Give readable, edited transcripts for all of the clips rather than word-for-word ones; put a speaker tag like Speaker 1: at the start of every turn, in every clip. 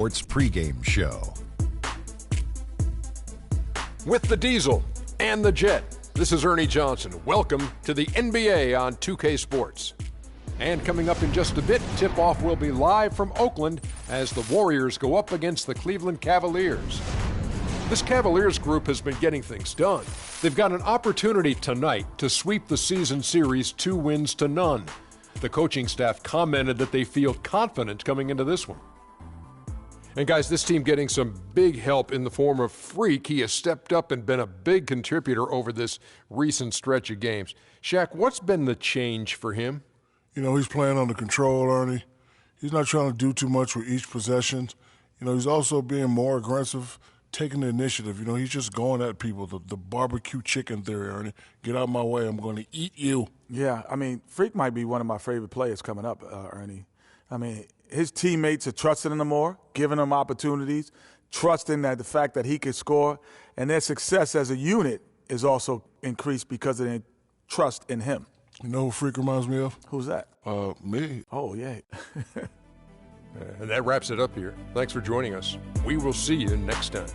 Speaker 1: Sports pregame show.
Speaker 2: With the Diesel and the Jet, this is Ernie Johnson. Welcome to the NBA on 2K Sports. And coming up in just a bit, tip-off will be live from Oakland as the Warriors go up against the Cleveland Cavaliers. This Cavaliers group has been getting things done. They've got an opportunity tonight to sweep the season series 2-0. The coaching staff commented that they feel confident coming into this one. And guys, this team getting some big help in the form of Freak. He has stepped up and been a big contributor over this recent stretch of games. Shaq, what's been the change for him?
Speaker 3: You know, he's playing under control, Ernie. He's not trying to do too much with each possession. You know, he's also being more aggressive, taking the initiative. You know, he's just going at people, the barbecue chicken theory, Ernie. Get out of my way, I'm going to eat you.
Speaker 4: Yeah, I mean, Freak might be one of my favorite players coming up, Ernie. I mean, his teammates are trusting him more, giving him opportunities, trusting that the fact that he could score, and their success as a unit is also increased because of their trust in him.
Speaker 3: You know who Freak reminds me of?
Speaker 4: Who's that?
Speaker 3: Me.
Speaker 4: Oh, yeah.
Speaker 2: And that wraps it up here. Thanks for joining us. We will see you next time.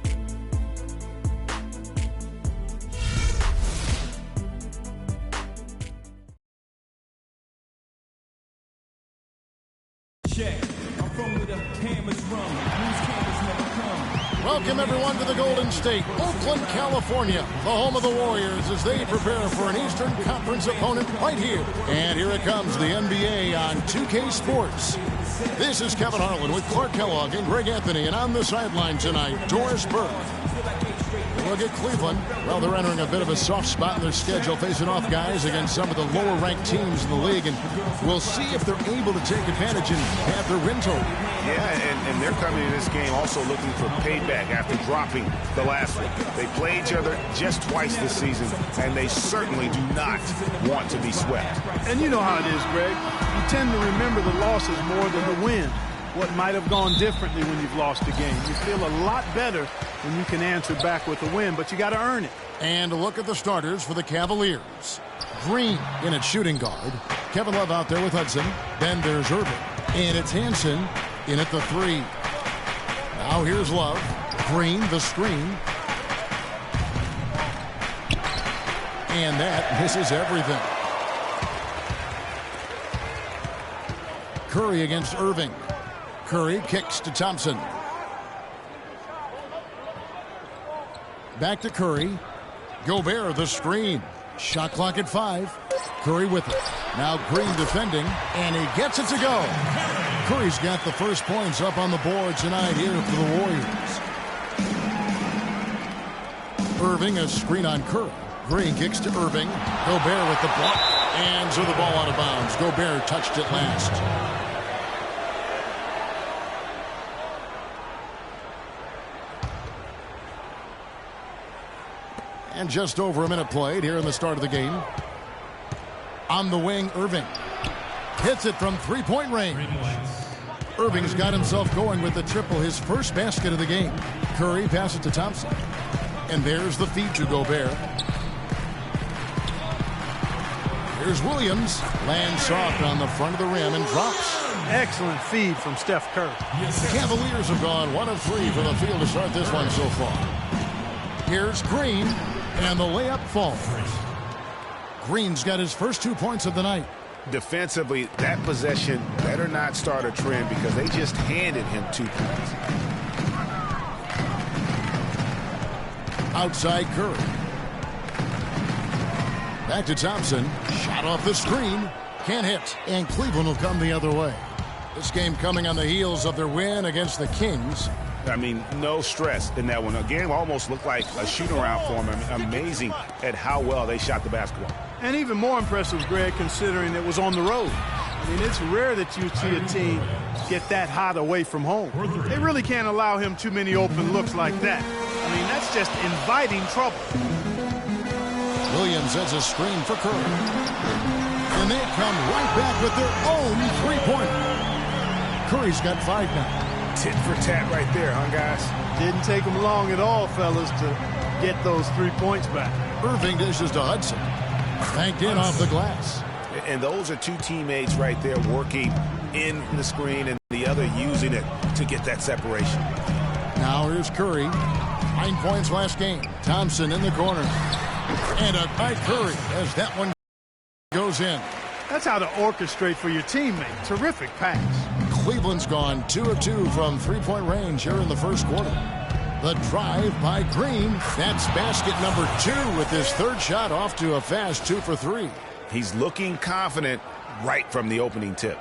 Speaker 5: Welcome, everyone, to the Golden State, Oakland, California, the home of the Warriors as they prepare for an Eastern Conference opponent right here. And here it comes, the NBA on 2K Sports. This is Kevin Harlan with Clark Kellogg and Greg Anthony, and on the sideline tonight, Doris Burke. Look at Cleveland. Well, they're entering a bit of a soft spot in their schedule, facing off guys against some of the lower-ranked teams in the league, and we'll see if they're able to take advantage and have their win total.
Speaker 6: Yeah, and they're coming to this game also looking for payback after dropping the last one. They play each other just twice this season, and they certainly do not want to be swept.
Speaker 7: And you know how it is, Greg. You tend to remember the losses more than the win. What might have gone differently when you've lost a game. You feel a lot better when you can answer back with a win, but you got to earn it.
Speaker 5: And a look at the starters for the Cavaliers. Green in at shooting guard. Kevin Love out there with Hudson. Then there's Irving. And it's Hansen in at the 3. Now here's Love. Green, the screen. And that misses everything. Curry against Irving. Curry kicks to Thompson. Back to Curry. Gobert, the screen. Shot clock at 5. Curry with it. Now Green defending, and he gets it to go. Curry's got the first points up on the board tonight here for the Warriors. Irving, a screen on Curry. Green kicks to Irving. Gobert with the block. And so the ball out of bounds. Gobert touched it last. And just over a minute played here in the start of the game. On the wing, Irving. Hits it from three-point range. Irving's got himself going with the triple, his first basket of the game. Curry passes to Thompson. And there's the feed to Gobert. Here's Williams. Lands soft on the front of the rim and drops.
Speaker 7: Excellent feed from Steph Curry.
Speaker 5: The Cavaliers have gone 1 of 3 from the field to start this one so far. Here's Green. And the layup falls. Green's got his first 2 points of the night.
Speaker 6: Defensively, that possession better not start a trend because they just handed him 2 points.
Speaker 5: Outside Curry. Back to Thompson. Shot off the screen. Can't hit. And Cleveland will come the other way. This game coming on the heels of their win against the Kings.
Speaker 6: I mean, no stress in that one. The game almost looked like a shoot-around for them. I mean, amazing at how well they shot the basketball.
Speaker 7: And even more impressive, Greg, considering it was on the road. I mean, it's rare that you see a team get that hot away from home. They really can't allow him too many open looks like that. I mean, that's just inviting trouble.
Speaker 5: Williams has a screen for Curry. And they come right back with their own three-pointer. Curry's got 5 now.
Speaker 6: Tit for tat right there, huh, guys?
Speaker 7: Didn't take them long at all, fellas, to get those 3 points back.
Speaker 5: Irving dishes to Hudson. Banked in off the glass.
Speaker 6: And those are 2 teammates right there working in the screen, and the the other using it to get that separation.
Speaker 5: Now here's Curry. 9 points last game. Thompson in the corner. And a by Curry as that one goes in.
Speaker 7: That's how to orchestrate for your teammate. Terrific pass.
Speaker 5: Cleveland's gone 2 of 2 from three-point range here in the first quarter. The drive by Green. That's basket number 2 with his third shot off to a fast 2 for 3.
Speaker 6: He's looking confident right from the opening tip.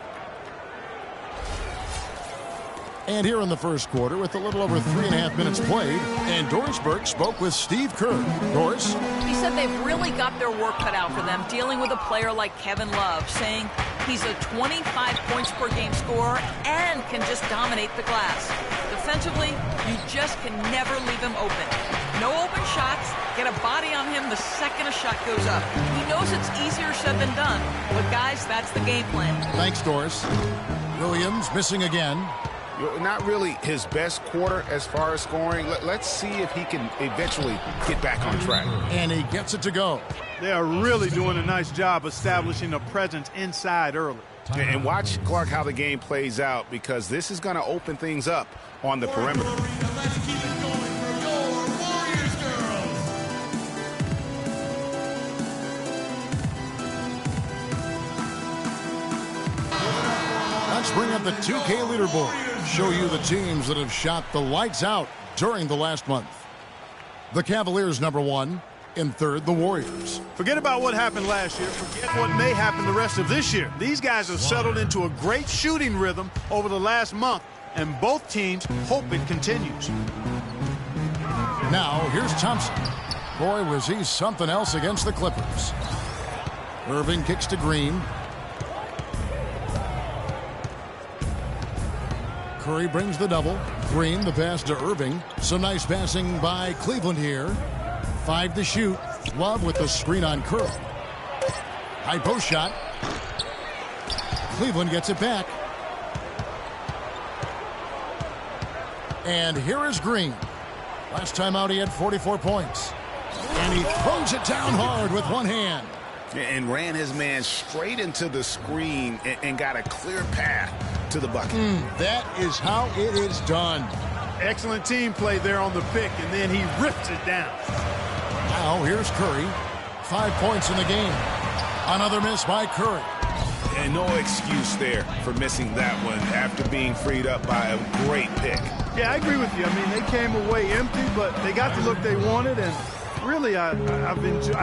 Speaker 5: And here in the first quarter, with a little over 3.5 minutes played, and Doris Burke spoke with Steve Kerr. Doris?
Speaker 1: He said they've really got their work cut out for them dealing with a player like Kevin Love, saying he's a 25 points per game scorer and can just dominate the glass. Defensively, you just can never leave him open. No open shots, get a body on him the second a shot goes up. He knows it's easier said than done, but guys, that's the game plan.
Speaker 5: Thanks, Doris. Williams missing again.
Speaker 6: Not really his best quarter as far as scoring. Let's see if he can eventually get back on track.
Speaker 5: And he gets it to go.
Speaker 7: They are really doing a nice job establishing a presence inside early.
Speaker 6: And watch, Clark, how the game plays out, because this is going to open things up on the perimeter.
Speaker 8: Let's keep it going for your Warriors girls.
Speaker 5: Let's bring up the 2K leaderboard. Show you the teams that have shot the lights out during the last month. The Cavaliers number 1. In third, the Warriors.
Speaker 7: Forget about what happened last year. Forget what may happen the rest of this year. These guys have settled into a great shooting rhythm over the last month, and both teams hope it continues.
Speaker 5: Now, here's Thompson. Boy, was he something else against the Clippers. Irving kicks to Green. Curry brings the double. Green, the pass to Irving. Some nice passing by Cleveland here. 5 to shoot. Love with the screen on Curry. High post shot. Cleveland gets it back. And here is Green. Last time out he had 44 points. And he throws it down hard with one hand.
Speaker 6: And ran his man straight into the screen and got a clear path to the bucket.
Speaker 5: That is how it is done.
Speaker 7: Excellent team play there on the pick, and then he rips it down.
Speaker 5: Now here's Curry. 5 points in the game. Another miss by Curry.
Speaker 6: And no excuse there for missing that one after being freed up by a great pick.
Speaker 7: Yeah, I agree with you. I mean, they came away empty, but they got the look they wanted, and really, I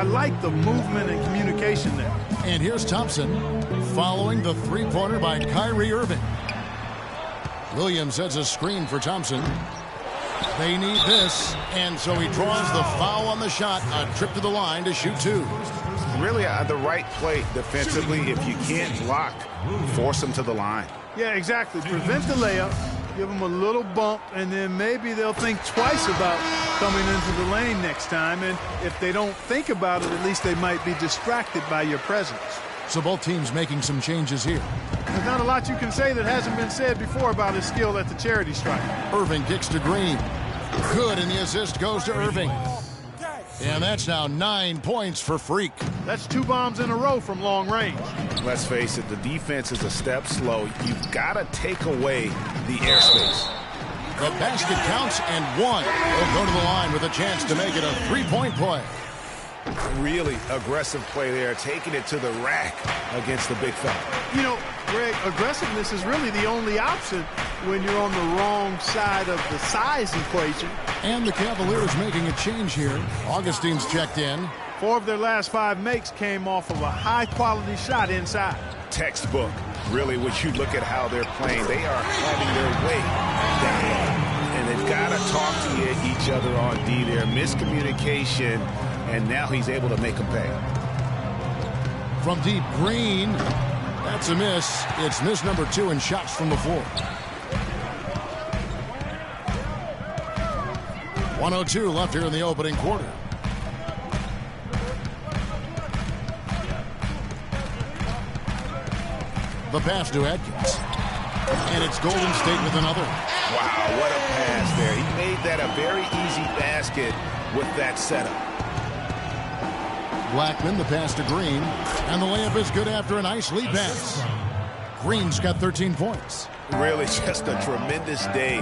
Speaker 7: like the movement and communication there.
Speaker 5: And here's Thompson following the three-pointer by Kyrie Irving. Williams sets a screen for Thompson. They need this, and so he draws the foul on the shot. A trip to the line to shoot 2.
Speaker 6: Really the right play defensively. If you can't block, force them to the line.
Speaker 7: Yeah, exactly. Prevent the layup, give them a little bump, and then maybe they'll think twice about coming into the lane next time. And if they don't think about it, at least they might be distracted by your presence.
Speaker 5: So both teams making some changes here.
Speaker 7: There's not a lot you can say that hasn't been said before about his skill at the charity stripe.
Speaker 5: Irving kicks to Green. Good, and the assist goes to Irving. And that's now 9 points for Freak.
Speaker 7: That's 2 bombs in a row from long range.
Speaker 6: Let's face it, the defense is a step slow. You've got to take away the airspace.
Speaker 5: The basket counts, and one will go to the line with a chance to make it a three-point play.
Speaker 6: Really aggressive play there, taking it to the rack against the big fella.
Speaker 7: You know, Greg, aggressiveness is really the only option when you're on the wrong side of the size equation.
Speaker 5: And the Cavaliers making a change here. Augustine's checked in.
Speaker 7: 4 of their last 5 makes came off of a high-quality shot inside.
Speaker 6: Textbook. Really, when you look at how they're playing, they are having their way down. And they've got to talk to each other on D there. Miscommunication, and now he's able to make them pay.
Speaker 5: From deep, Green. That's a miss. It's miss number 2 in shots from the floor. 1:02 left here in the opening quarter. The pass to Atkins. And it's Golden State with another.
Speaker 6: Wow, what a pass there. He made that a very easy basket with that setup.
Speaker 5: Blackman, the pass to Green. And the layup is good after a nice lead pass. Green's got 13 points.
Speaker 6: Really just a tremendous day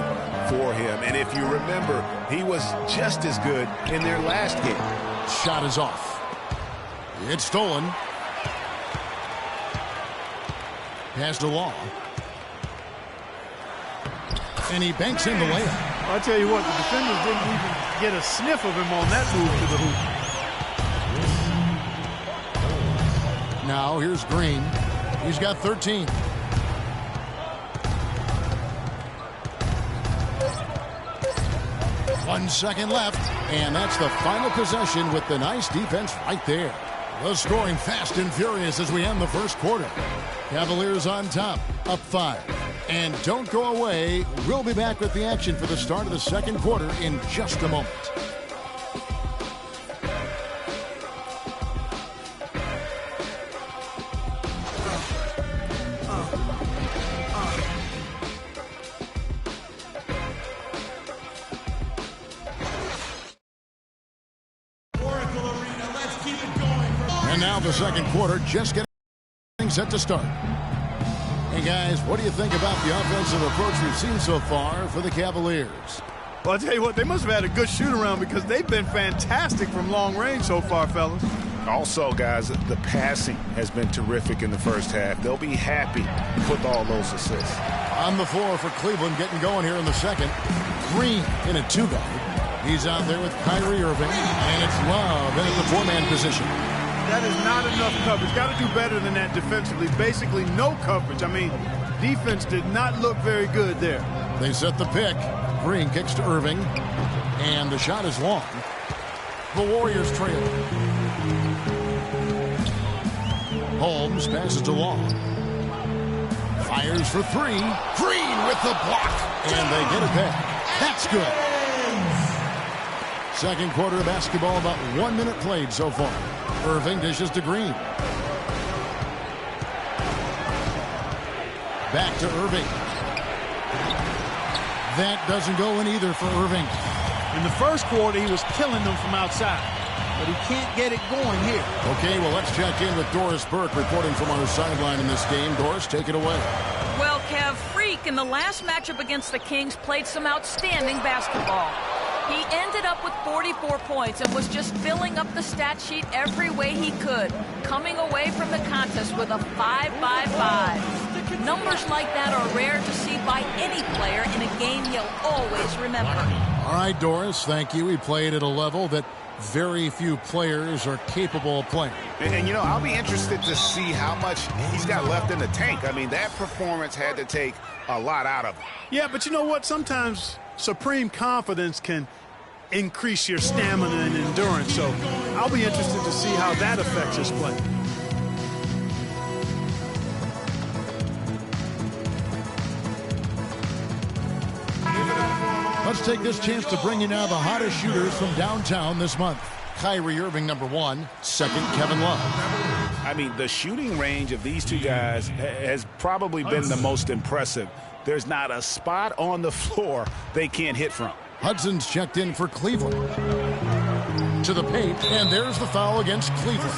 Speaker 6: for him. And if you remember, he was just as good in their last game.
Speaker 5: Shot is off. It's stolen. Pass to Law. And he banks in the layup.
Speaker 7: I'll tell you what, the defenders didn't even get a sniff of him on that move to the hoop.
Speaker 5: Now here's Green. He's got 13. One second left, and that's the final possession with the nice defense right there. The scoring fast and furious as we end the first quarter. Cavaliers on top, up 5. And don't go away. We'll be back with the action for the start of the second quarter in just a moment. And now the second quarter just getting set to start. Hey guys, what do you think about the offensive approach we've seen so far for the Cavaliers?
Speaker 7: Well, I'll tell you what, they must have had a good shoot-around because they've been fantastic from long range so far, fellas.
Speaker 6: Also, guys, the passing has been terrific in the first half. They'll be happy with all those assists.
Speaker 5: On the floor for Cleveland, getting going here in the second. Green in a 2-guard. He's out there with Kyrie Irving, and it's Love in at the 4-man position.
Speaker 7: That is not enough coverage. Got to do better than that defensively. Basically no coverage. I mean, defense did not look very good there.
Speaker 5: They set the pick. Green kicks to Irving, and the shot is long. The Warriors trail. Holmes passes to Long. Fires for 3. Green with the block, and they get it back. That's good. Second quarter of basketball, about 1 minute played so far. Irving dishes to Green. Back to Irving. That doesn't go in either for Irving.
Speaker 7: In the first quarter, he was killing them from outside, but he can't get it going here.
Speaker 5: Okay, well, let's check in with Doris Burke reporting from on the sideline in this game. Doris, take it away.
Speaker 1: Well, Kev, Freak in the last matchup against the Kings played some outstanding basketball. He ended up with 44 points and was just filling up the stat sheet every way he could, coming away from the contest with a 5-by-5. Numbers like that are rare to see by any player in a game you'll always remember.
Speaker 5: All right, Doris, thank you. He played at a level that very few players are capable of playing.
Speaker 6: And you know, I'll be interested to see how much he's got left in the tank. I mean, that performance had to take a lot out of him.
Speaker 7: Yeah, but you know what? Sometimes supreme confidence can increase your stamina and endurance. So I'll be interested to see how that affects his play.
Speaker 5: Let's take this chance to bring you now the hottest shooters from downtown this month. Kyrie Irving, number 1. Second, Kevin Love.
Speaker 6: I mean, the shooting range of these two guys has probably been the most impressive. There's not a spot on the floor they can't hit from.
Speaker 5: Hudson's checked in for Cleveland. To the paint, and there's the foul against Cleveland.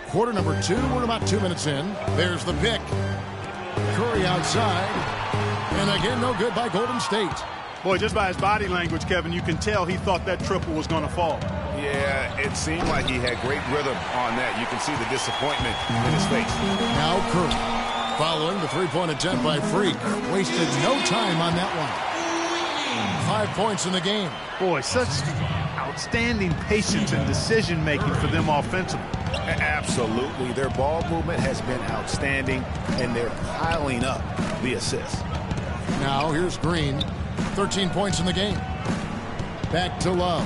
Speaker 5: Quarter number 2, we're about 2 minutes in. There's the pick. Curry outside. And again, no good by Golden State.
Speaker 7: Boy, just by his body language, Kevin, you can tell he thought that triple was going to fall.
Speaker 6: Yeah, it seemed like he had great rhythm on that. You can see the disappointment in his face.
Speaker 5: Now Curry, following the three-point attempt by Freak. Wasted no time on that one. 5 points in the game.
Speaker 7: Boy, such outstanding patience and decision-making for them offensively.
Speaker 6: Absolutely. Their ball movement has been outstanding, and they're piling up the assists.
Speaker 5: Now here's Green. 13 points in the game. Back to Love.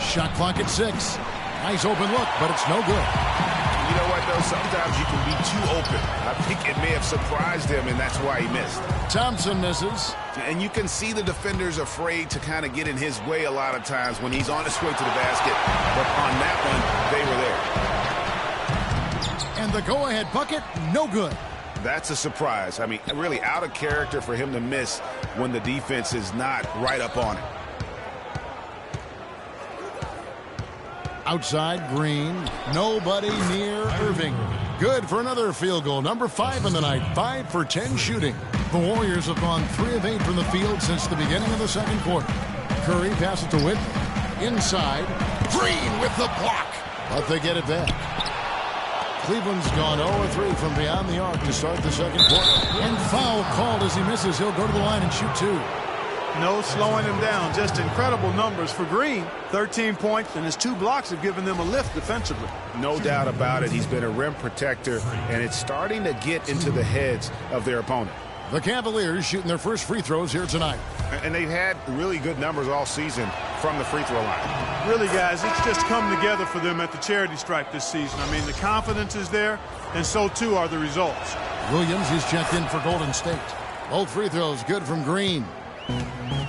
Speaker 5: Shot clock at 6. Nice open look, but it's no good.
Speaker 6: You know what, though? Sometimes you can be too open. I think it may have surprised him, and that's why he missed.
Speaker 5: Thompson misses.
Speaker 6: And you can see the defenders afraid to kind of get in his way a lot of times when he's on his way to the basket. But on that one, they were there.
Speaker 5: And the go-ahead bucket, no good.
Speaker 6: That's a surprise. I mean, really out of character for him to miss when the defense is not right up on it.
Speaker 5: Outside, Green. Nobody near Irving. Good for another field goal. Number 5 in the night. 5 for 10 shooting. The Warriors have gone 3 of 8 from the field since the beginning of the second quarter. Curry passes to Whitney. Inside. Green with the block. But they get it back. Cleveland's gone 0-3 from beyond the arc to start the second quarter. And foul called as he misses. He'll go to the line and shoot 2.
Speaker 7: No slowing him down. Just incredible numbers for Green. 13 points, and his 2 blocks have given them a lift defensively.
Speaker 6: No doubt about it. He's been a rim protector, and it's starting to get into the heads of their opponent.
Speaker 5: The Cavaliers shooting their first free throws here tonight.
Speaker 6: And they've had really good numbers all season from the free throw line.
Speaker 7: Really, guys, it's just come together for them at the charity stripe this season. I mean, the confidence is there, and so too are the results.
Speaker 5: Williams is checked in for Golden State. Both free throws good from Green.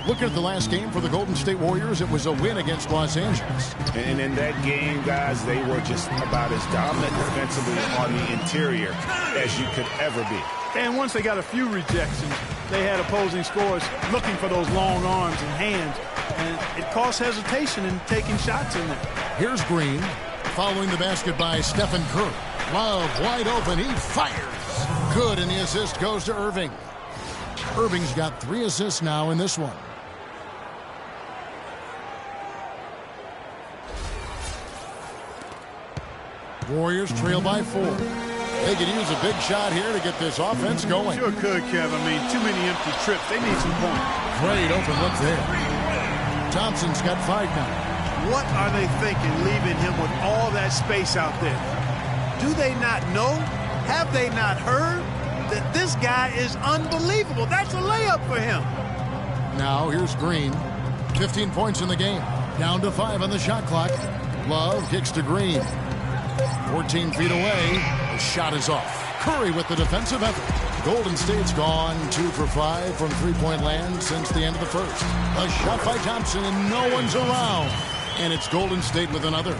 Speaker 5: Looking at the last game for the Golden State Warriors, it was a win against Los Angeles.
Speaker 6: And in that game, guys, they were just about as dominant defensively on the interior as you could ever be.
Speaker 7: And once they got a few rejections, they had opposing scorers looking for those long arms and hands, and it caused hesitation in taking shots in there.
Speaker 5: Here's Green, following the basket by Stephen Curry. Love wide open, he fires. Good, and the assist goes to Irving. Irving's got 3 assists now in this one. Warriors trail by 4. They could use a big shot here to get this offense going.
Speaker 7: Sure could, Kev. I mean, too many empty trips. They need some points.
Speaker 5: Great open look there. Thompson's got 5 now.
Speaker 7: What are they thinking leaving him with all that space out there? Do they not know? Have they not heard that this guy is unbelievable? That's a layup for him.
Speaker 5: Now here's Green. 15 points in the game. Down to 5 on the shot clock. Love kicks to Green. 14 feet away. The shot is off. Curry with the defensive effort. Golden State's gone 2 for 5 from three-point land since the end of the first. A shot by Thompson, and no one's around. And it's Golden State with another.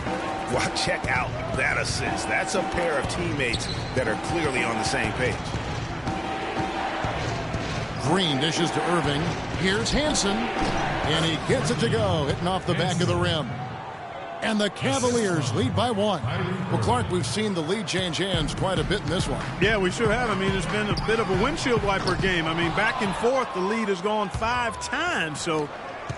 Speaker 6: Well, check out that assist. That's a pair of teammates that are clearly on the same page.
Speaker 5: Green dishes to Irving. Here's Hansen. And he gets it to go, hitting off the back of the rim. And the Cavaliers lead by 1. Well, Clark, we've seen the lead change hands quite a bit in this one.
Speaker 7: Yeah, we sure have. I mean, it's been a bit of a windshield wiper game. I mean, back and forth, the lead has gone 5 times, so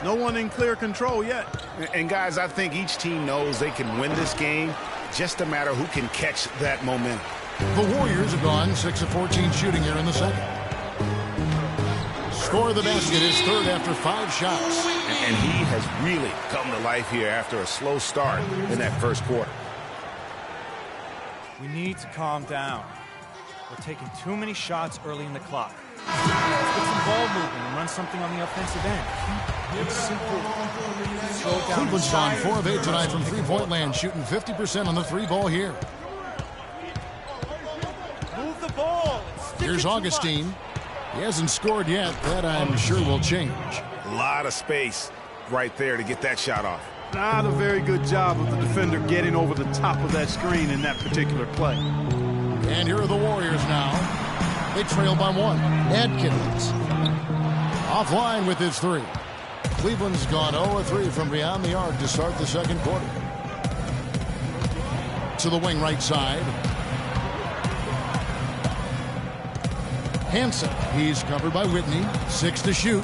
Speaker 7: no one in clear control yet.
Speaker 6: And, guys, I think each team knows they can win this game. Just a matter who can catch that momentum.
Speaker 5: The Warriors have gone 6 of 14 shooting here in the second. Score of the basket is 3rd after 5 shots.
Speaker 6: And he has really come to life here after a slow start in that first quarter.
Speaker 9: We need to calm down. We're taking too many shots early in the clock. Let's get some ball movement and run something on the offensive end. It's simple. Slow down.
Speaker 5: Cleveland's gone 4 of 8 tonight from three-point land, shooting 50% on the 3-ball here.
Speaker 9: Move the ball.
Speaker 5: Here's Augustine. He hasn't scored yet. That, I'm sure, will change.
Speaker 6: A lot of space right there to get that shot off.
Speaker 7: Not a very good job of the defender getting over the top of that screen in that particular play.
Speaker 5: And here are the Warriors now. They trail by 1. Adkins offline with his 3. Cleveland's gone 0-3 from beyond the arc to start the second quarter. To the wing right side. Hansen, he's covered by Whitney. 6 to shoot.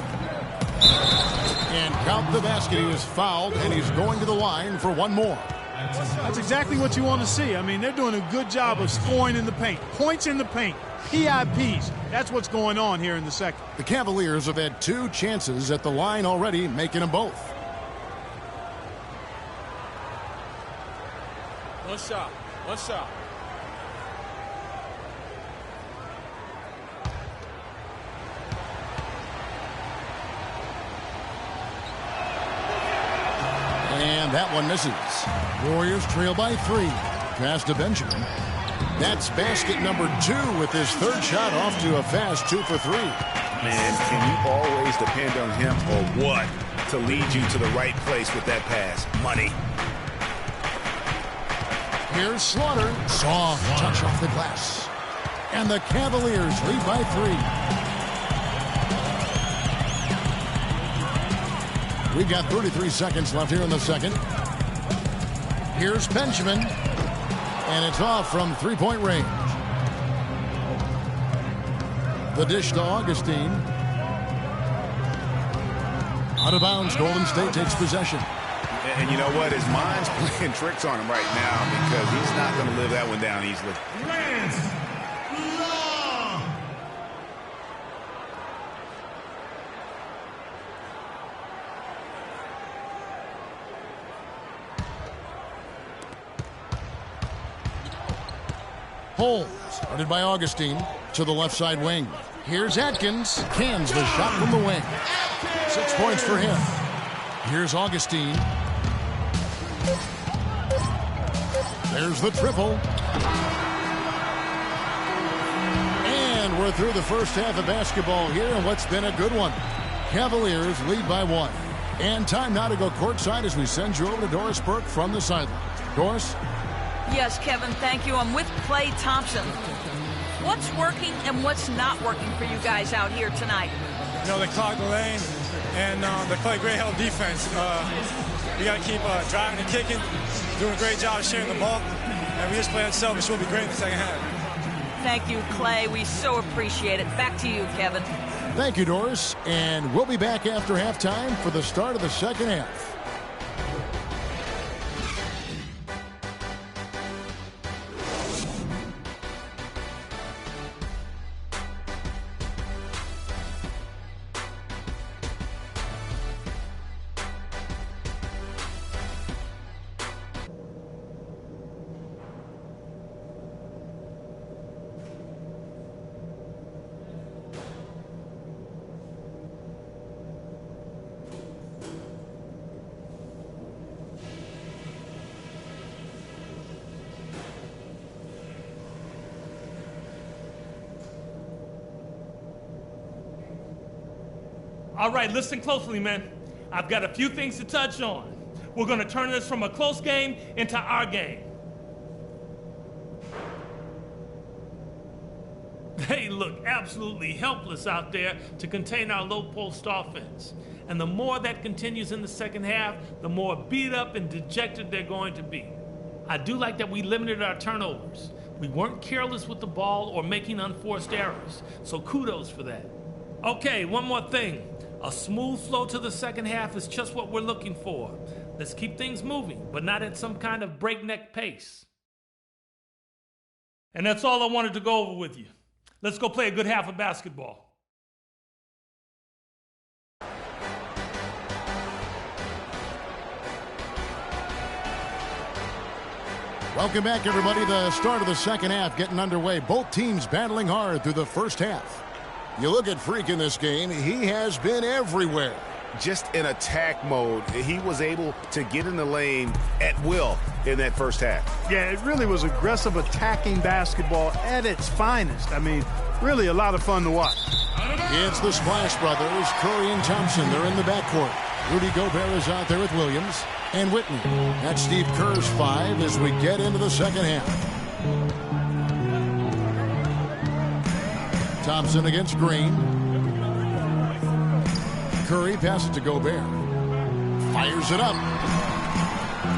Speaker 5: And count the basket. He was fouled, and he's going to the line for 1 more.
Speaker 7: That's exactly what you want to see. I mean, they're doing a good job of scoring in the paint. Points in the paint. PIPs. That's what's going on here in the second.
Speaker 5: The Cavaliers have had 2 chances at the line already, making them both.
Speaker 4: One shot.
Speaker 5: And that one misses. Warriors trail by 3. Pass to Benjamin. That's basket number 2 with his 3rd shot off to a fast 2 for 3.
Speaker 6: Man, can you always depend on him or what to lead you to the right place with that pass? Money.
Speaker 5: Here's Slaughter. Soft touch off the glass. And the Cavaliers lead by 3. We've got 33 seconds left here in the second. Here's Benjamin. And it's off from three-point range. The dish to Augustine. Out of bounds, Golden State takes possession.
Speaker 6: And you know what? His mind's playing tricks on him right now because he's not going to live that one down easily.
Speaker 5: Holmes, started by Augustine, to the left side wing. Here's Atkins, cans the shot from the wing. 6 points for him. Here's Augustine. There's the triple. And we're through the first half of basketball here, and what's been a good one. Cavaliers lead by 1. And time now to go courtside as we send you over to Doris Burke from the sideline. Doris?
Speaker 1: Yes, Kevin, thank you. I'm with Klay Thompson. What's working and what's not working for you guys out here tonight?
Speaker 10: You know, they clog the lane, and they play great help defense. We got to keep driving and kicking, doing a great job sharing the ball, and we just play unselfish. We'll be great in the second half.
Speaker 1: Thank you, Klay. We so appreciate it. Back to you, Kevin.
Speaker 5: Thank you, Doris. And we'll be back after halftime for the start of the second half.
Speaker 11: All right, listen closely, man. I've got a few things to touch on. We're going to turn this from a close game into our game. They look absolutely helpless out there to contain our low-post offense. And the more that continues in the second half, the more beat up and dejected they're going to be. I do like that we limited our turnovers. We weren't careless with the ball or making unforced errors, so kudos for that. Okay, one more thing. A smooth flow to the second half is just what we're looking for. Let's keep things moving, but not at some kind of breakneck pace. And that's all I wanted to go over with you. Let's go play a good half of basketball.
Speaker 5: Welcome back, everybody. The start of the second half getting underway. Both teams battling hard through the first half. You look at Freak in this game, he has been everywhere.
Speaker 6: Just in attack mode, he was able to get in the lane at will in that first half.
Speaker 7: Yeah, it really was aggressive attacking basketball at its finest. I mean, really a lot of fun to watch.
Speaker 5: It's the Splash Brothers, Curry and Thompson. They're in the backcourt. Rudy Gobert is out there with Williams and Whitney. That's Steve Kerr's 5 as we get into the second half. Thompson against Green. Curry passes to Gobert. Fires it up.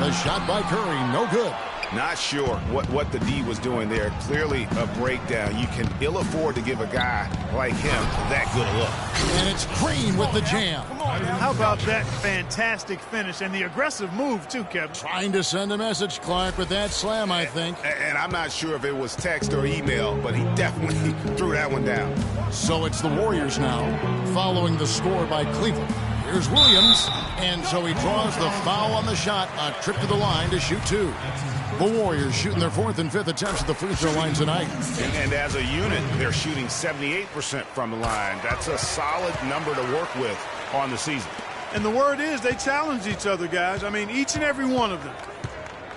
Speaker 5: The shot by Curry, no good.
Speaker 6: Not sure what the D was doing there. Clearly a breakdown. You can ill afford to give a guy like him that good a look.
Speaker 5: And it's Green with the jam.
Speaker 7: How about that fantastic finish and the aggressive move too, Kevin?
Speaker 5: Trying to send a message, Clark, with that slam, I think.
Speaker 6: And I'm not sure if it was text or email, but he definitely threw that one down.
Speaker 5: So it's the Warriors now, following the score by Cleveland. Here's Williams, and so he draws the foul on the shot, a trip to the line to shoot 2. The Warriors shooting their 4th and 5th attempts at the free throw line tonight.
Speaker 6: And as a unit, they're shooting 78% from the line. That's a solid number to work with on the season.
Speaker 7: And the word is they challenge each other, guys. I mean, each and every one of them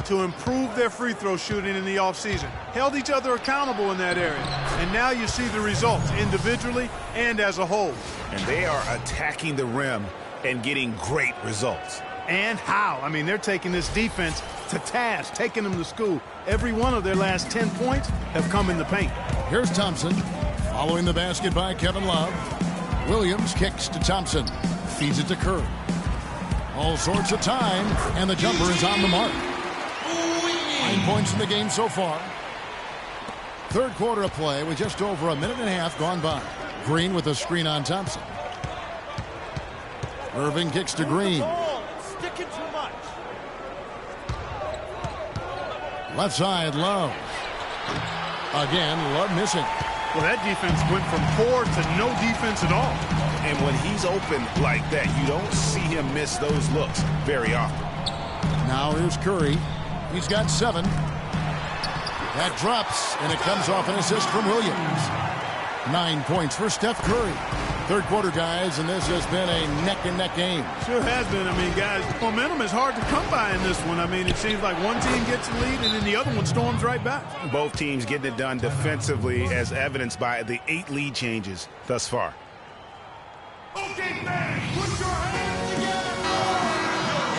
Speaker 7: to improve their free throw shooting in the offseason. Held each other accountable in that area. And now you see the results individually and as a whole.
Speaker 6: And they are attacking the rim and getting great results.
Speaker 7: And how? I mean, they're taking this defense to task, taking them to school. Every one of their last 10 points have come in the paint.
Speaker 5: Here's Thompson, following the basket by Kevin Love. Williams kicks to Thompson, feeds it to Curry. All sorts of time, and the jumper is on the mark. 9 points in the game so far. Third quarter of play with just over a minute and a half gone by. Green with a screen on Thompson. Irving kicks to Green.
Speaker 9: Sticking too much.
Speaker 5: Left side, Love. Again, Love missing.
Speaker 7: Well, that defense went from poor to no defense at all.
Speaker 6: And when he's open like that, you don't see him miss those looks very often.
Speaker 5: Now here's Curry. He's got 7. That drops, and it comes off an assist from Williams. 9 points for Steph Curry. Third quarter, guys, and this has been a neck-and-neck game.
Speaker 7: Sure has been. I mean, guys, momentum is hard to come by in this one. I mean, it seems like one team gets the lead, and then the other one storms right back.
Speaker 6: Both teams getting it done defensively, as evidenced by the 8 lead changes thus far.
Speaker 8: Okay, man, put your hands together.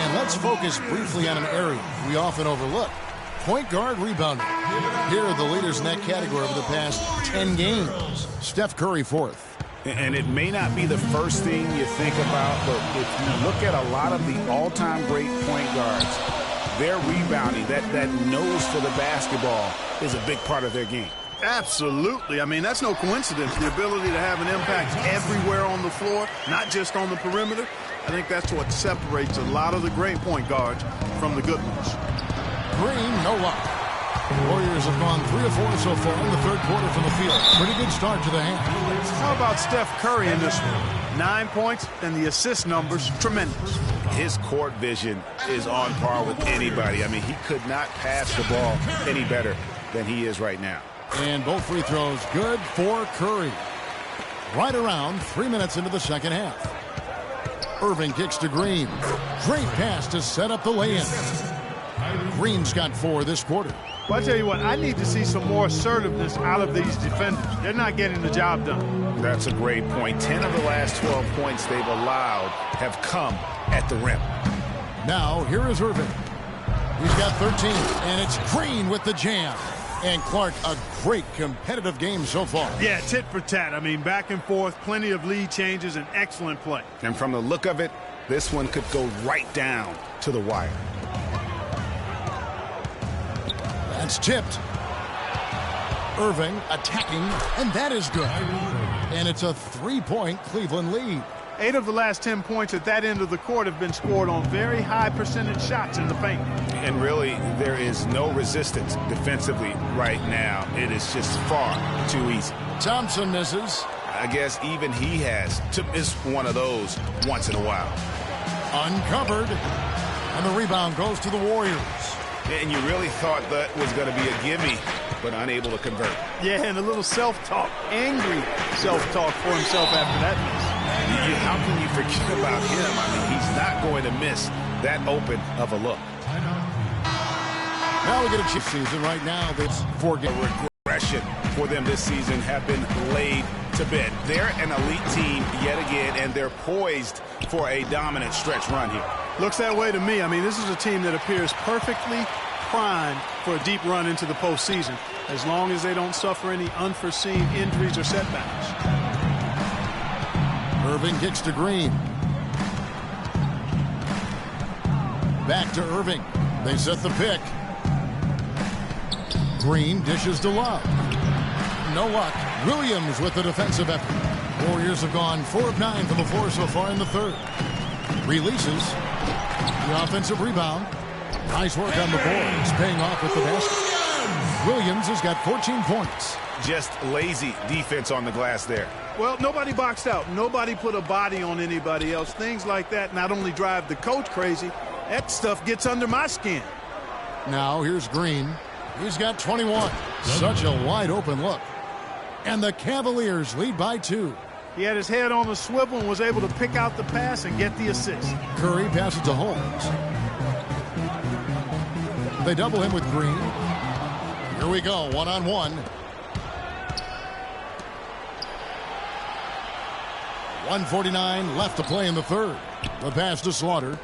Speaker 5: And let's focus briefly on an area we often overlook. Point guard rebounding. Here are the leaders in that category over the past 10 games. Steph Curry 4th.
Speaker 6: And it may not be the first thing you think about, but if you look at a lot of the all-time great point guards, their rebounding, that nose for the basketball is a big part of their game.
Speaker 7: Absolutely. I mean, that's no coincidence. The ability to have an impact everywhere on the floor, not just on the perimeter. I think that's what separates a lot of the great point guards from the good ones.
Speaker 5: Green, no luck. Warriors have gone 3 of 4 so far in the third quarter from the field. Pretty good start to the hand.
Speaker 7: How about Steph Curry in this one? 9 points, and the assist numbers, tremendous.
Speaker 6: His court vision is on par with anybody. I mean, he could not pass the ball any better than he is right now.
Speaker 5: And both free throws good for Curry. Right around 3 minutes into the second half. Irving kicks to Green. Great pass to set up the lay-in. Green's got 4 this quarter.
Speaker 7: Well, I tell you what, I need to see some more assertiveness out of these defenders. They're not getting the job done.
Speaker 6: That's a great point. 10 of the last 12 points they've allowed have come at the rim.
Speaker 5: Now, here is Irving. He's got 13, and it's Green with the jam. And Clark, a great competitive game so far.
Speaker 7: Yeah, tit for tat. I mean, back and forth, plenty of lead changes, and excellent play.
Speaker 6: And from the look of it, this one could go right down to the wire.
Speaker 5: That's tipped. Irving attacking, and that is good. And it's a 3-point Cleveland lead.
Speaker 7: 8 of the last 10 points at that end of the court have been scored on very high percentage shots in the paint.
Speaker 6: And really, there is no resistance defensively right now. It is just far too easy.
Speaker 5: Thompson misses.
Speaker 6: I guess even he has to miss one of those once in a while.
Speaker 5: Uncovered. And the rebound goes to the Warriors.
Speaker 6: And you really thought that was going to be a gimme, but unable to convert.
Speaker 7: Yeah, and a little self-talk, angry self-talk for himself after that miss.
Speaker 6: How can you forget about him? I mean, he's not going to miss that open of a look.
Speaker 5: Now we get a chip season right now. That's 4 games.
Speaker 6: Regression for them this season have been laid to bed. They're an elite team yet again, and they're poised for a dominant stretch run here.
Speaker 7: Looks that way to me. I mean, this is a team that appears perfectly primed for a deep run into the postseason, as long as they don't suffer any unforeseen injuries or setbacks.
Speaker 5: Irving kicks to Green. Back to Irving. They set the pick. Green dishes to Love. No luck. Williams with the defensive effort. Warriors have gone 4 of 9 from the floor so far in the third. Releases. The offensive rebound. Nice work on the boards, paying off with the basket. Williams has got 14 points.
Speaker 6: Just lazy defense on the glass there.
Speaker 7: Well, nobody boxed out. Nobody put a body on anybody else. Things like that not only drive the coach crazy, that stuff gets under my skin.
Speaker 5: Now here's Green. He's got 21. Such a wide open look. And the Cavaliers lead by 2.
Speaker 7: He had his head on the swivel and was able to pick out the pass and get the assist.
Speaker 5: Curry passes to Holmes. They double him with Green. Here we go, 1-on-1. 1:49 left to play in the third. The pass to Slaughter.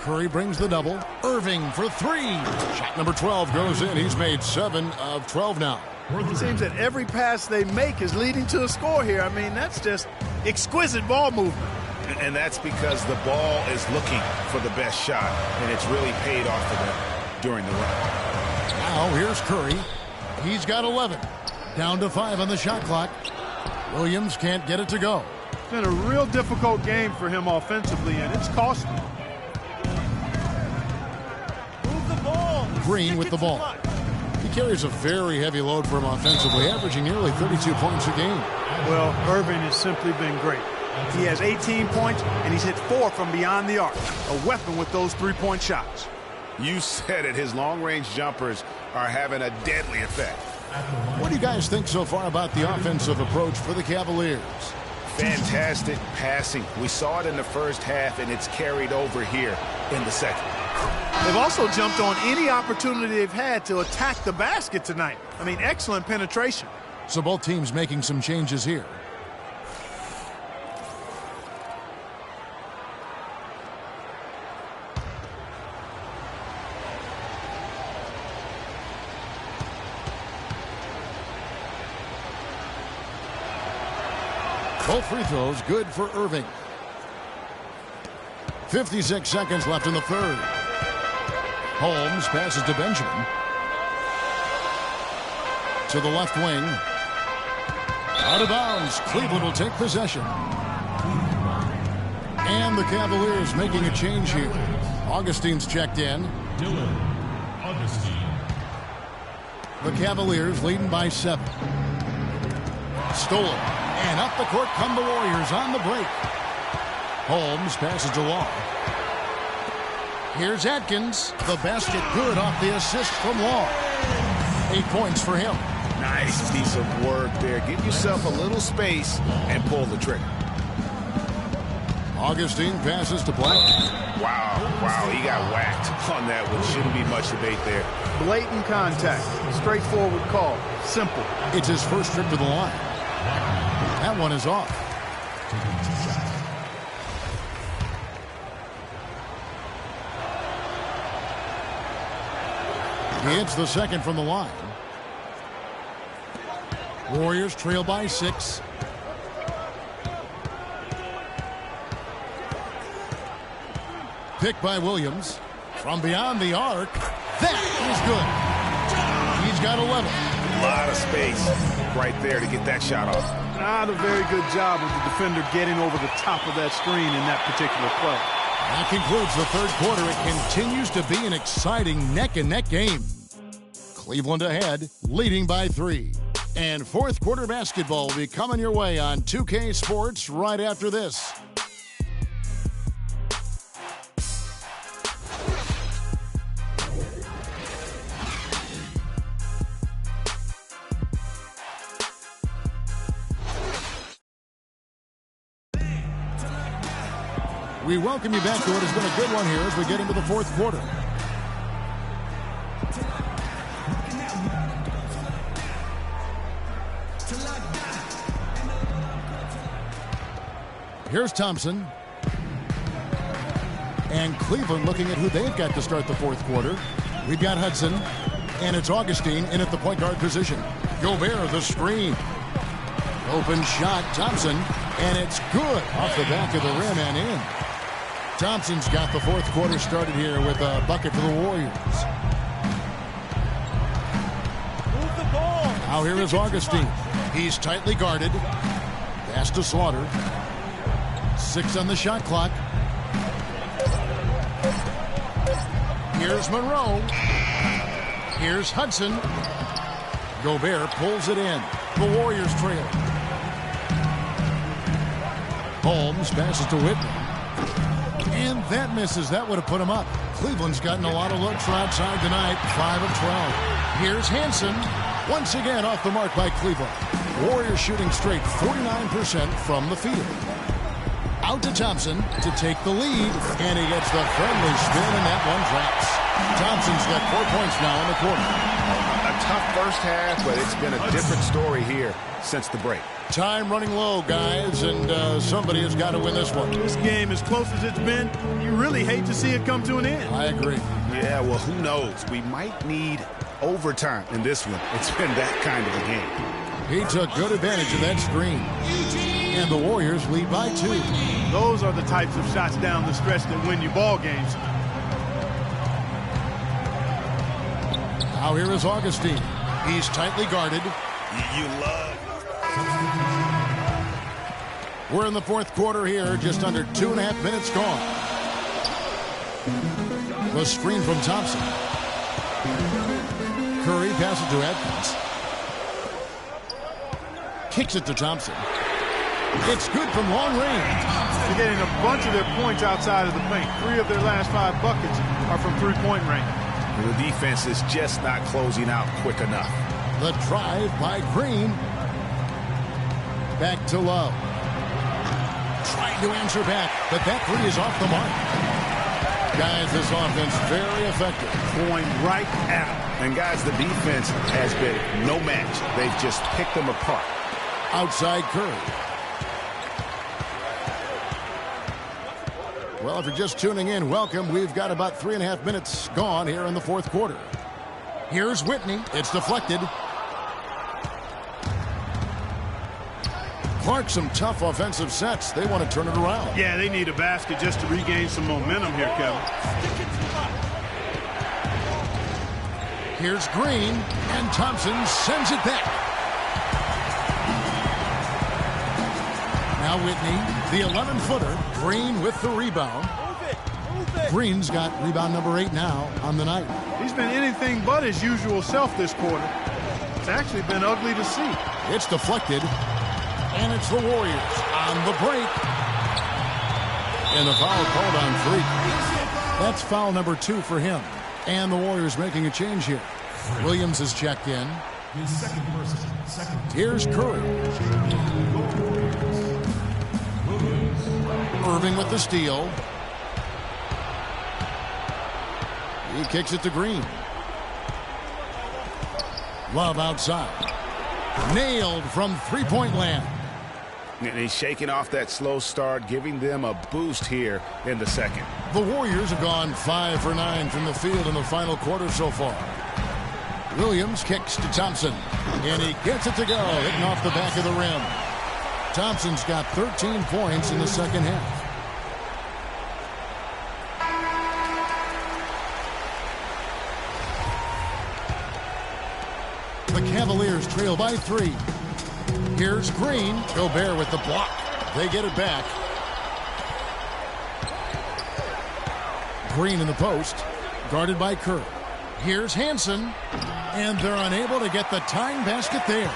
Speaker 5: Curry brings the double. Irving for 3. Shot number 12 goes in. He's made 7 of 12 now.
Speaker 7: It seems that every pass they make is leading to a score here. I mean, that's just exquisite ball movement.
Speaker 6: And that's because the ball is looking for the best shot, and it's really paid off for them during the run.
Speaker 5: Now here's Curry. He's got 11. Down to 5 on the shot clock. Williams can't get it to go.
Speaker 7: It's been a real difficult game for him offensively, and it's cost him.
Speaker 9: Move the ball.
Speaker 5: Green with the ball. He carries a very heavy load for him offensively, averaging nearly 32 points a game.
Speaker 7: Well, Irving has simply been great. He has 18 points, and he's hit 4 from beyond the arc. A weapon with those three-point shots.
Speaker 6: You said it. His long-range jumpers are having a deadly effect.
Speaker 5: What do you guys think so far about the offensive approach for the Cavaliers?
Speaker 6: Fantastic passing. We saw it in the first half, and it's carried over here in the second.
Speaker 7: They've also jumped on any opportunity they've had to attack the basket tonight. I mean, excellent penetration.
Speaker 5: So both teams making some changes here. Both free throws good for Irving. 56 seconds left in the third. Holmes passes to Benjamin. To the left wing. Out of bounds. Cleveland will take possession. And the Cavaliers making a change here. Augustine's checked in. The Cavaliers leading by 7. Stolen. And up the court come the Warriors on the break. Holmes passes to Law. Here's Atkins. The basket good off the assist from Law. 8 points for him.
Speaker 6: Nice piece of work there. Give yourself a little space and pull the trigger.
Speaker 5: Augustine passes to Black.
Speaker 6: Wow, he got whacked on that one. Shouldn't be much debate there.
Speaker 7: Blatant contact. Straightforward call. Simple.
Speaker 5: It's his first trip to the line. That one is off. He hits the second from the line. Warriors trail by 6. Picked by Williams. From beyond the arc. That is good. He's got 11.
Speaker 6: A lot of space right there to get that shot off.
Speaker 7: Not a very good job of the defender getting over the top of that screen in that particular play.
Speaker 5: That concludes the third quarter. It continues to be an exciting neck-and-neck game. Cleveland ahead, leading by 3. And fourth quarter basketball will be coming your way on 2K Sports right after this. We welcome you back to what has been a good one here as we get into the fourth quarter. Here's Thompson. And Cleveland looking at who they've got to start the fourth quarter. We've got Hudson. And it's Augustine in at the point guard position. Gobert, the screen. Open shot, Thompson. And it's good off the back of the rim and in. Thompson's got the fourth quarter started here with a bucket for the Warriors.
Speaker 9: Move the ball.
Speaker 5: Now here is Augustine. He's tightly guarded. Pass to Slaughter. 6 on the shot clock. Here's Monroe. Here's Hudson. Gobert pulls it in. The Warriors trail. Holmes passes to Whitman. And that misses. That would have put him up. Cleveland's gotten a lot of looks from outside tonight. 5 of 12. Here's Hansen. Once again off the mark by Cleveland. Warriors shooting straight 49% from the field. Out to Thompson to take the lead. And he gets the friendly spin, and that one drops. Thompson's got 4 points now in the quarter.
Speaker 6: A tough first half, but it's been a different story here since the break.
Speaker 5: Time running low, guys, and somebody has got to win this one.
Speaker 7: This game, as close as it's been, you really hate to see it come to an end.
Speaker 5: I agree.
Speaker 6: Yeah, well, who knows? We might need overtime in this one. It's been that kind of a game.
Speaker 5: He took good advantage of that screen. And the Warriors lead by 2.
Speaker 7: Those are the types of shots down the stretch that win you ball games.
Speaker 5: Now here is Augustine. He's tightly guarded.
Speaker 6: You love.
Speaker 5: We're in the fourth quarter here, just under 2.5 minutes gone. The screen from Thompson. Curry passes to Atkins. Kicks it to Thompson. It's good from long range.
Speaker 7: They're getting a bunch of their points outside of the paint. 3 of their last 5 buckets are from three-point range.
Speaker 6: The defense is just not closing out quick enough.
Speaker 5: The drive by Green. Back to Love. Trying to answer back, but that 3 is off the mark. Guys, this offense very effective.
Speaker 7: Going right at them.
Speaker 6: And guys, the defense has been no match. They've just picked them apart.
Speaker 5: Outside Curry. Well, if you're just tuning in, welcome. We've got about 3.5 minutes gone here in the fourth quarter. Here's Whitney. It's deflected. Clark, some tough offensive sets. They want to turn it around.
Speaker 7: Yeah, they need a basket just to regain some momentum here, Kevin.
Speaker 5: Here's Green, and Thompson sends it back. Now Whitney, the 11-footer. Green with the rebound. Green's got rebound number 8 now on the night.
Speaker 7: He's been anything but his usual self this quarter. It's actually been ugly to see.
Speaker 5: It's deflected, and it's the Warriors on the break. And the foul called on Freak. That's foul number 2 for him. And the Warriors making a change here. Williams is checked in. Here's Curry. Irving with the steal. He kicks it to Green. Love outside. Nailed from three-point land.
Speaker 6: And he's shaking off that slow start, giving them a boost here in the second.
Speaker 5: The Warriors have gone 5 for 9 from the field in the final quarter so far. Williams kicks to Thompson, and he gets it to go, hitting off the back of the rim. Thompson's got 13 points in the second half. The Cavaliers trail by 3. Here's Green. Gobert with the block. They get it back. Green in the post. Guarded by Curry. Here's Hansen. And they're unable to get the tying basket there.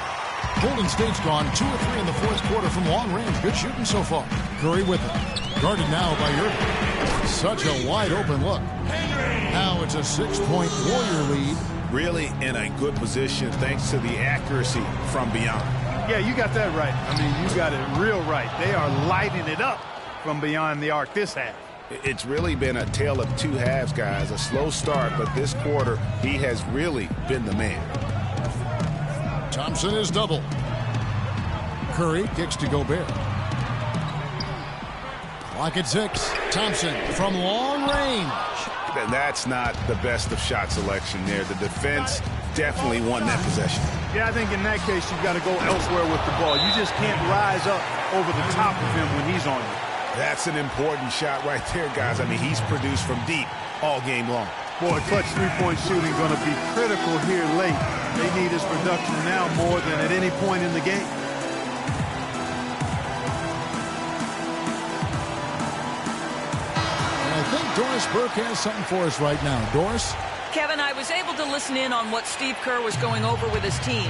Speaker 5: Golden State's gone 2 or 3 in the fourth quarter from long range. Good shooting so far. Curry with it. Guarded now by Irving. Such a wide open look. Now it's a 6-point Warrior lead.
Speaker 6: Really in a good position thanks to the accuracy from beyond.
Speaker 7: Yeah, you got that right. I mean, you got it real right. They are lighting it up from beyond the arc this half.
Speaker 6: It's really been a tale of 2 halves, guys. A slow start, but this quarter, he has really been the man.
Speaker 5: Thompson is double. Curry kicks to Gobert. Clock at 6. Thompson from long range.
Speaker 6: And that's not the best of shot selection there. The defense definitely won that possession.
Speaker 7: Yeah, I think in that case, you've got to go elsewhere with the ball. You just can't rise up over the top of him when he's on you.
Speaker 6: That's an important shot right there, guys. I mean, he's produced from deep all game long.
Speaker 7: Boy, clutch three-point shooting going to be critical here late. They need his production now more than at any point in the game.
Speaker 5: And I think Doris Burke has something for us right now. Doris?
Speaker 1: Kevin, I was able to listen in on what Steve Kerr was going over with his team.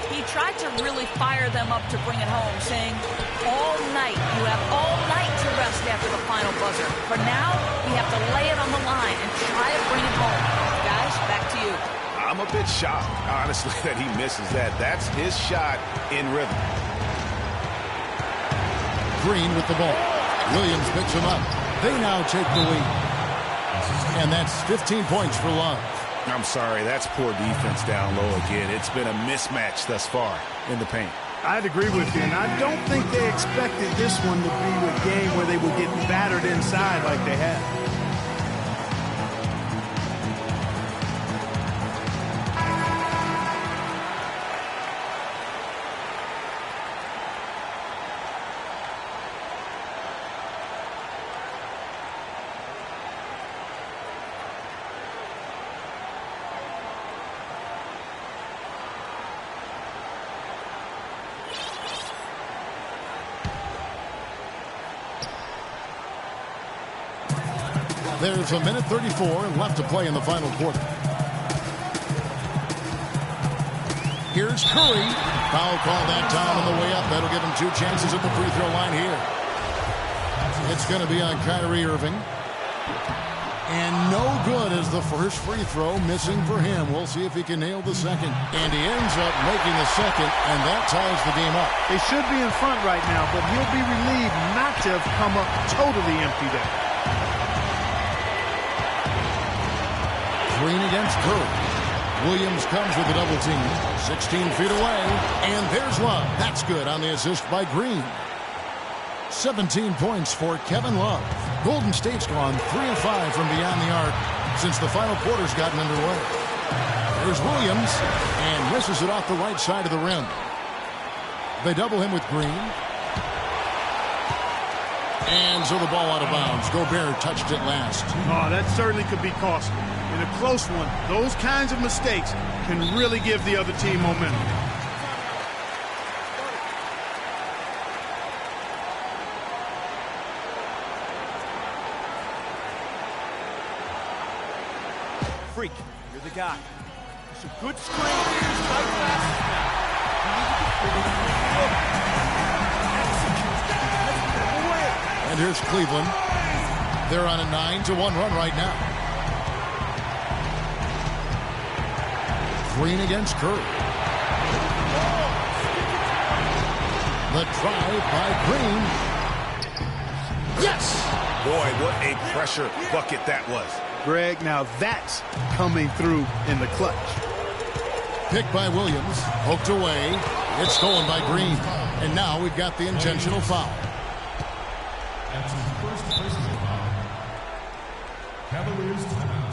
Speaker 1: He tried to really fire them up to bring it home, saying, all night, you have all night to rest after the final buzzer. For now, we have to lay it on the line and try to bring it home. Guys, back to you.
Speaker 6: I'm a bit shocked, honestly, that he misses that. That's his shot in rhythm.
Speaker 5: Green with the ball. Williams picks him up. They now take the lead. And that's 15 points for Love.
Speaker 6: I'm sorry, that's poor defense down low again. It's been a mismatch thus far in the paint.
Speaker 7: I'd agree with you, and I don't think they expected this one to be a game where they would get battered inside like they have.
Speaker 5: There's a minute 34 left to play in the final quarter. Here's Curry. Foul call that time on the way up. That'll give him 2 chances at the free throw line here. It's going to be on Kyrie Irving. And no good as the first free throw, missing for him. We'll see if he can nail the second. And he ends up making the second, and that ties the game up.
Speaker 7: They should be in front right now, but he'll be relieved not to have come up totally empty there.
Speaker 5: Green against Curry. Williams comes with a double team. 16 feet away, and there's Love. That's good on the assist by Green. 17 points for Kevin Love. Golden State's gone 3 of 5 from beyond the arc since the final quarter's gotten underway. There's Williams, and misses it off the right side of the rim. They double him with Green. And so the ball out of bounds. Gobert touched it last.
Speaker 7: Oh, that certainly could be costly. In a close one, those kinds of mistakes can really give the other team momentum.
Speaker 9: Freak, you're the guy. It's a good screen. Tight passes now.
Speaker 5: And here's Cleveland. They're on a 9-1 run right now. Green against Curry. The drive by Green. Yes!
Speaker 6: Boy, what a pressure bucket that was.
Speaker 7: Greg, now that's coming through in the clutch.
Speaker 5: Picked by Williams. Poked away. It's stolen by Green. And now we've got the intentional foul.
Speaker 8: That's his first personal foul. Cavaliers timeout.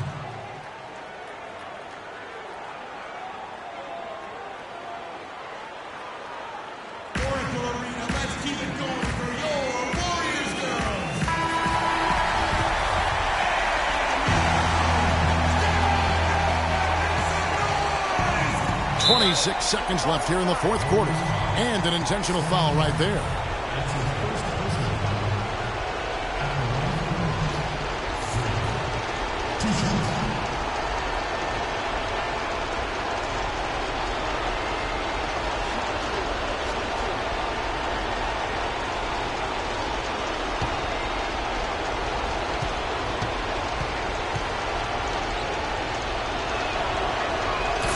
Speaker 8: Oracle Arena, let's keep it going for your Warriors girls.
Speaker 5: 26 seconds left here in the fourth quarter. And an intentional foul right there.
Speaker 8: That's his first personal foul. Two shots.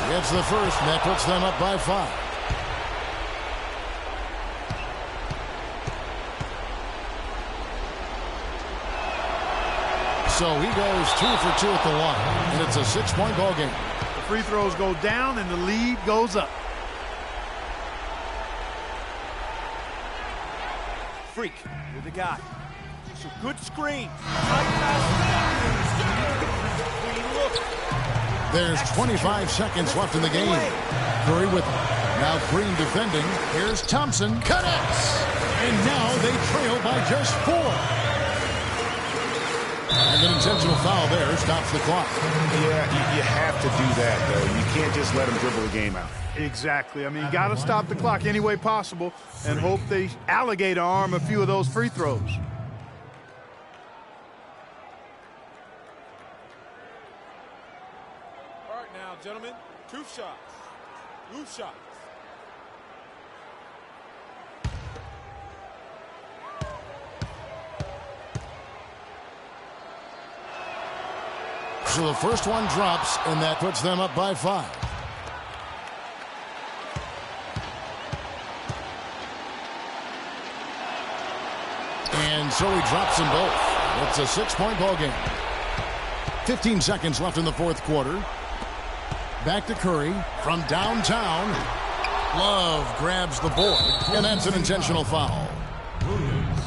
Speaker 5: It's the first, and that puts them up by 5. So he goes 2 for 2 at the line, and it's a 6-point ball game.
Speaker 7: The free throws go down, and the lead goes up.
Speaker 9: Freak, you're the guy. It's a good screen. Tight passes. Clean look.
Speaker 5: There's 25 seconds left in the game. Curry with it. Now Green defending. Here's Thompson. Connects! And now they trail by just 4. And an intentional foul there stops the clock.
Speaker 6: Yeah, you have to do that, though. You can't just let them dribble the game out.
Speaker 7: Exactly. I mean, you got to stop the clock any way possible and hope they alligator arm a few of those free throws.
Speaker 4: Gentlemen, 2 shots. Loose shots.
Speaker 5: So the first one drops, and that puts them up by 5. And so he drops them both. It's a 6-point ball game. 15 seconds left in the fourth quarter. Back to Curry from downtown. Love grabs the board, and that's an intentional foul.
Speaker 8: Williams.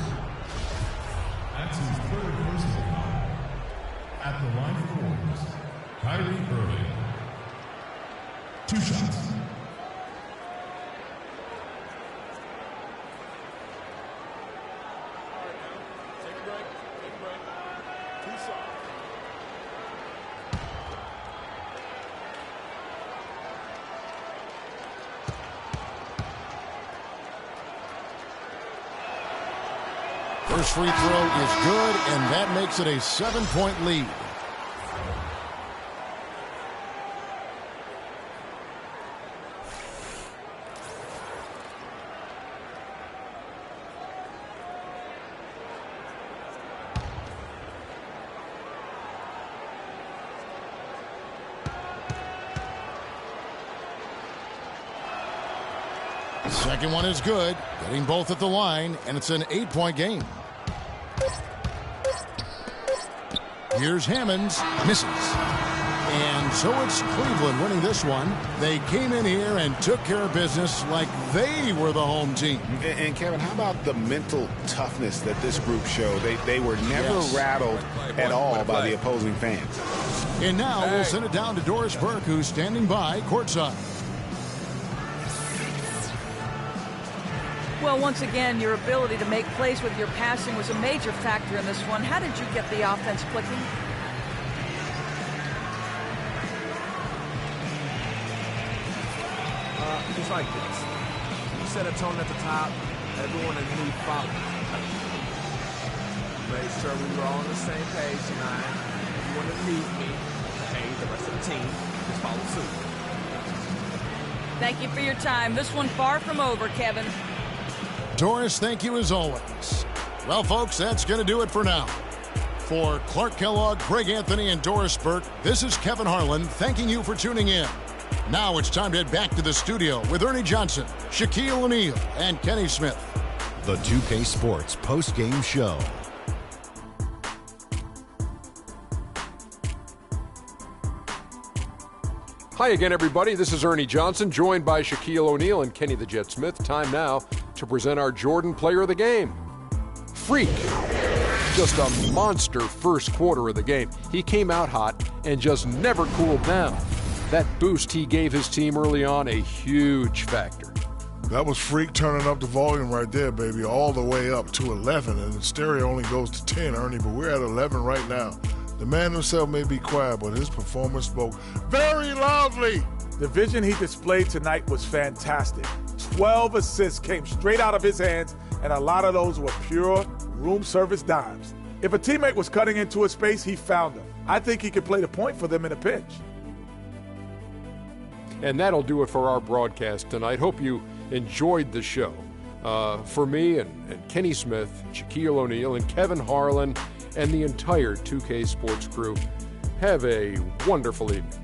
Speaker 8: That's his third personal foul. At the line for the Warriors, Kyrie Irving. 2 shots.
Speaker 4: Take a break. Take a break. 2 shots.
Speaker 5: First free throw is good, and that makes it a 7-point lead. Second one is good, getting both at the line, and it's an 8-point game. Here's Hammonds, misses. And so it's Cleveland winning this one. They came in here and took care of business like they were the home team.
Speaker 6: And Kevin, how about the mental toughness that this group showed? They were never rattled at all by the opposing fans.
Speaker 5: And now we'll send it down to Doris Burke, who's standing by courtside.
Speaker 1: Well, once again, your ability to make plays with your passing was a major factor in this one. How did you get the offense clicking?
Speaker 12: Just like this. You set a tone at the top, everyone underneath followed. Made sure we were all on the same page tonight. Everyone underneath me, hey, the rest of the team, just follow suit.
Speaker 1: Thank you for your time. This one far from over, Kevin.
Speaker 5: Doris, thank you as always. Well, folks, that's going to do it for now. For Clark Kellogg, Greg Anthony, and Doris Burke, this is Kevin Harlan thanking you for tuning in. Now it's time to head back to the studio with Ernie Johnson, Shaquille O'Neal, and Kenny Smith.
Speaker 13: The 2K Sports post-game show.
Speaker 2: Hi again, everybody. This is Ernie Johnson, joined by Shaquille O'Neal and Kenny the Jet Smith. Time now to present our Jordan Player of the Game. Freak. Just a monster first quarter of the game. He came out hot and just never cooled down. That boost he gave his team early on, a huge factor.
Speaker 3: That was Freak turning up the volume right there, baby, all the way up to 11. And the stereo only goes to 10, Ernie, but we're at 11 right now. The man himself may be quiet, but his performance spoke very loudly.
Speaker 4: The vision he displayed tonight was fantastic. 12 assists came straight out of his hands, and a lot of those were pure room service dimes. If a teammate was cutting into a space, he found them. I think he could play the point for them in a pinch.
Speaker 2: And that'll do it for our broadcast tonight. Hope you enjoyed the show. For me and Kenny Smith, Shaquille O'Neal, and Kevin Harlan, and the entire 2K Sports crew, have a wonderful evening.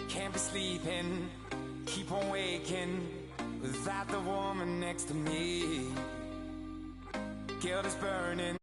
Speaker 14: Can't be sleeping, keep on waking without the woman next to me. Guilt is burning,